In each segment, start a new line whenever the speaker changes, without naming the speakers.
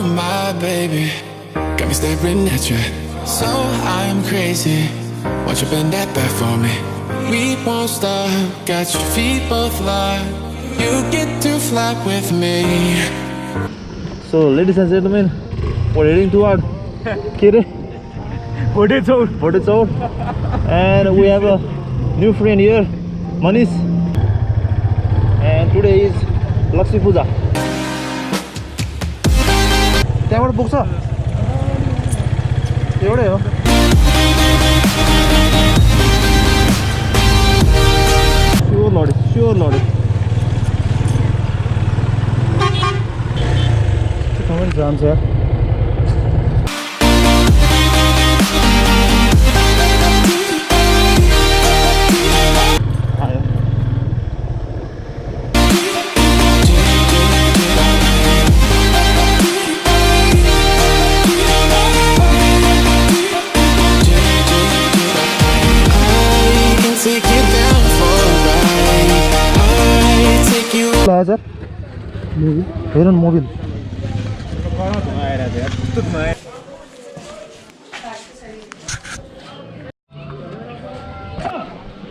my baby, got me staring at you. So I'm crazy. Won't you bend that back for me? We won't stop. Got your feet both locked. You get to fly with me.
So, ladies and gentlemen, we're heading toward Bhotechaur, and we have a new friend here, Manish. And today is Lakshmi Puja. त्यहाँबाट पुग्छ एउटै हो sure लडी कहाँ जान्छ यार Plaza movie here on mobile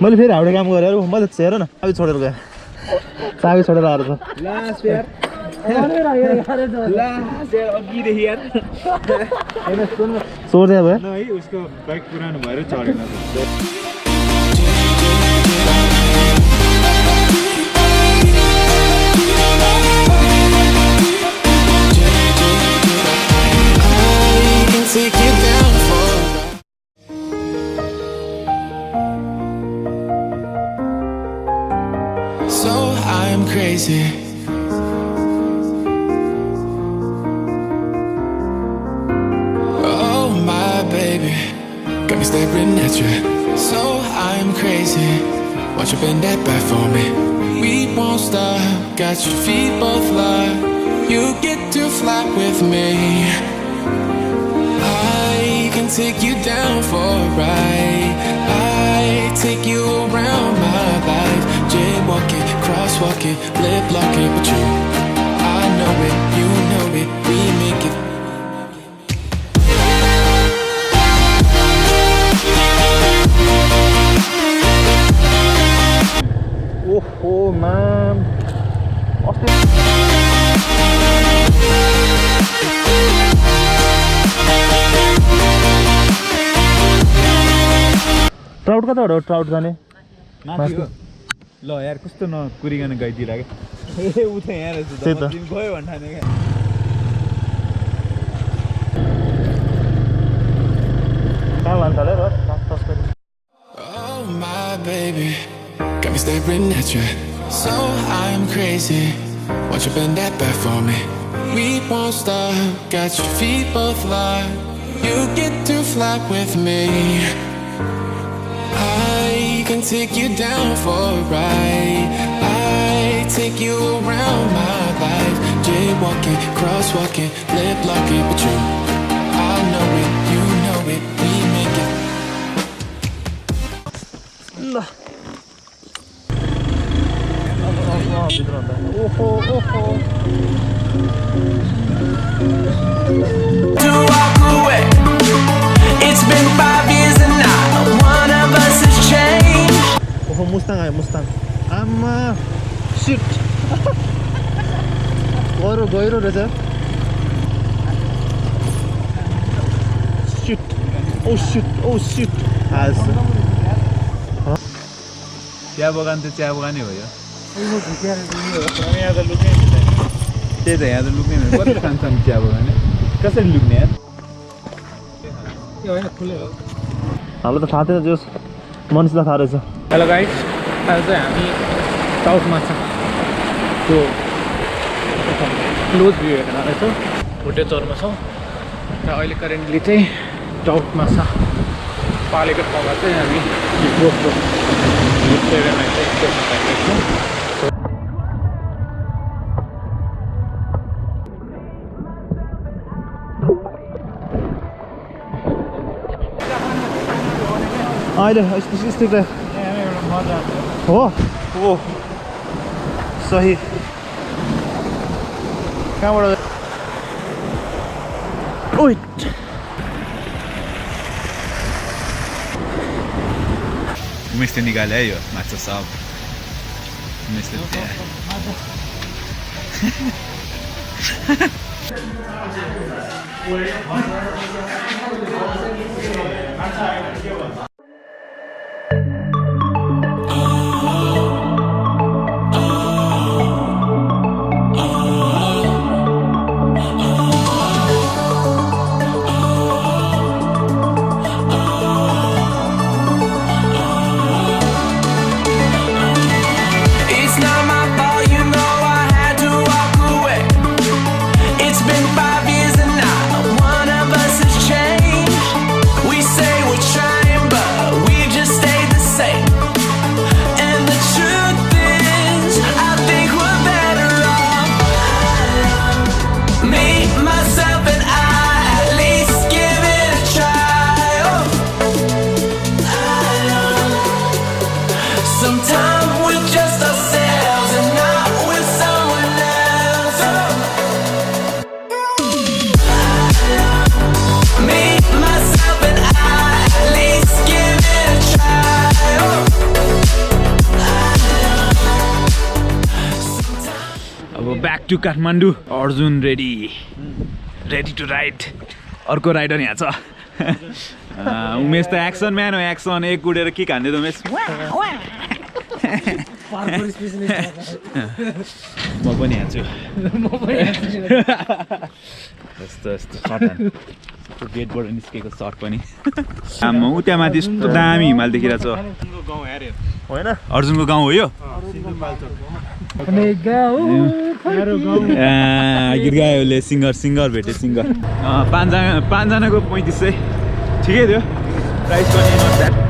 मैले फेरि हाउडे काम गरेर म त हेर न चाबी छोडेर गए चाबी छोडेर आएर छ लास्ट यार अघिदेखि यार सोध्या भयो है उसको बाइक पुरानो भएर चढेन
Take you down for a ride. So I'm crazy. Oh my baby, got me staring at you. So I'm crazy. Won't you bend that back for me? We won't stop. Got your feet both locked. You get to fly with me. Take you down for a ride. I take you around my life. Jaywalking, crosswalking, lip locking, but you, I know it, you know it, we make it.
Oh man, trout कता हो trout जाने माथि हो ल यार कस्तो नकुरिकन गइदिरा के ए उ त यहाँ रहेछ त तिमी गयो भन्ठाने के कहाँ लान्छ ले र तस्करी
Oh my baby, got me staring at you. So I'm crazy. Won't you bend that back for me? We won't stop. Got your feet both locked. You get to fly with me. I can take you down for a ride. I take you around my life. Jaywalking, crosswalking, lip locking, but you, I know it, you know it, we make it. To walk away. It's been 5 years and not one of us has changed.
Oh, Mustang आयो Mustang. आमा shit. गहिरो रहेछ. Shit. Oh shit. आज. चिया बगान त चिया बगानै हो यो. यहाँ त लुक्ने त्यही त यहाँ त लुक्ने कति खान्छन् चिया बगान कसरी लुक्ने यार यो हैन खुले हो हाम्रो त थाहा थिएन जोस मनिषलाई थाहा रहेछ हेलो गाइस आज चाहिँ हामी टाउटमा छ त्यो क्लोज भ्यू हेर्न आएछौँ भोटेचौरमा छौँ र अहिले करेन्टली चाहिँ टाउटमा छ पालेको ठाउँमा चाहिँ हामी गोप्रो हिस्टोरियामा चाहिँ एकचोटि पाइरहेको छौँ अहिले स्थित हो हो सही कहाँबाट ओइ उमेशले निकाल्यो है यो माछा सब उमेशले back to Kathmandu. Arjun ready to ride. अर्को राइडर यहाँ छ उमेश त एक्सन म्यान हो एक्सन एक उडेर के हान्दै त उमेश म पनि हान्छु यस्तो यस्तो सर्ट गेटबाट निस्केको सर्ट पनि ऊ त्यहाँ माथि यस्तो दामी हिमाल देखिरहेको छ अर्जुनको गाउँ हो यो गीत गायोले सिङ्गर भेटे सिङ्गर पाँचजनाको 3500 ठिकै थियो प्राइस पनि नट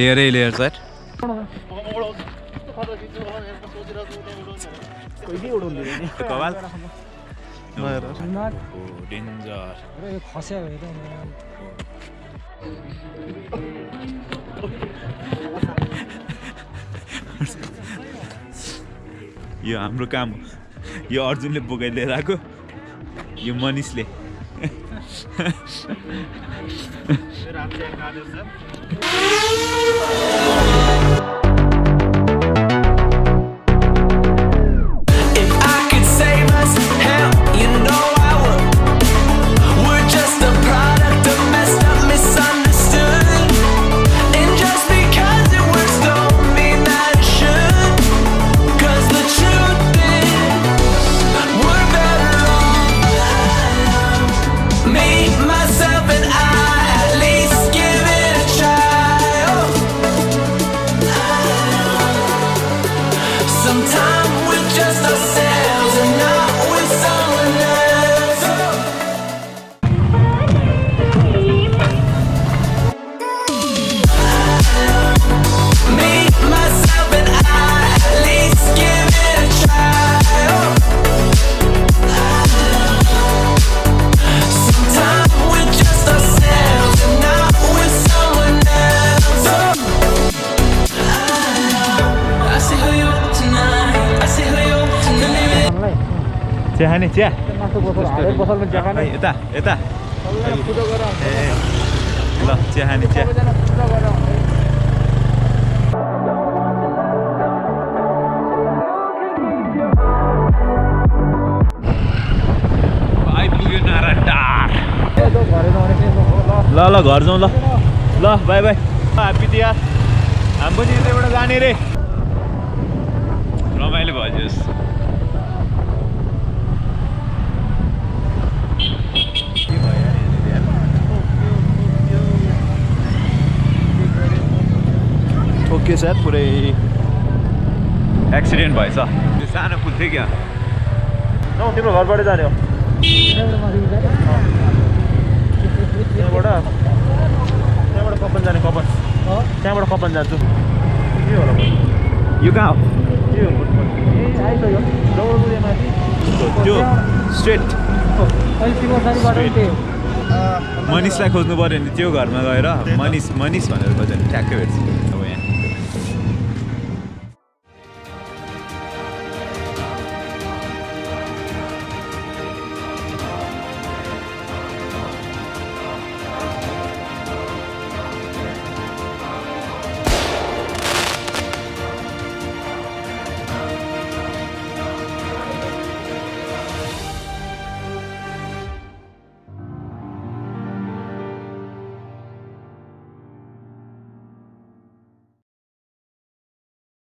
ब्याड है लेयर सर कवाल डेन्जर यो हाम्रो काम हो यो अर्जुनले बोकाइदिएर आएको यो मनिषले चिया चिया यता यता ल चिया खाने चिया आइपुग्यो नाराटार ल ल घर जाउँ ल ल बाई बाई ह्याप्पी तिहार हामी पनि यतैबाट जाने रे रमाइलो भयो ओके सर पुरै एक्सिडेन्ट भएछ त्यो सानो पुल थियो क्या तिम्रो घरबाट जाने हो त्यहाँबाट कपन जाने कपन त्यहाँबाट कपन जान्छु के होला यो कहाँ हो त्यो स्ट्रेट मनिषलाई खोज्नु पऱ्यो भने त्यो घरमा गएर मनिष भनेर खोज्यो भने ठ्याक्कै भेट्छ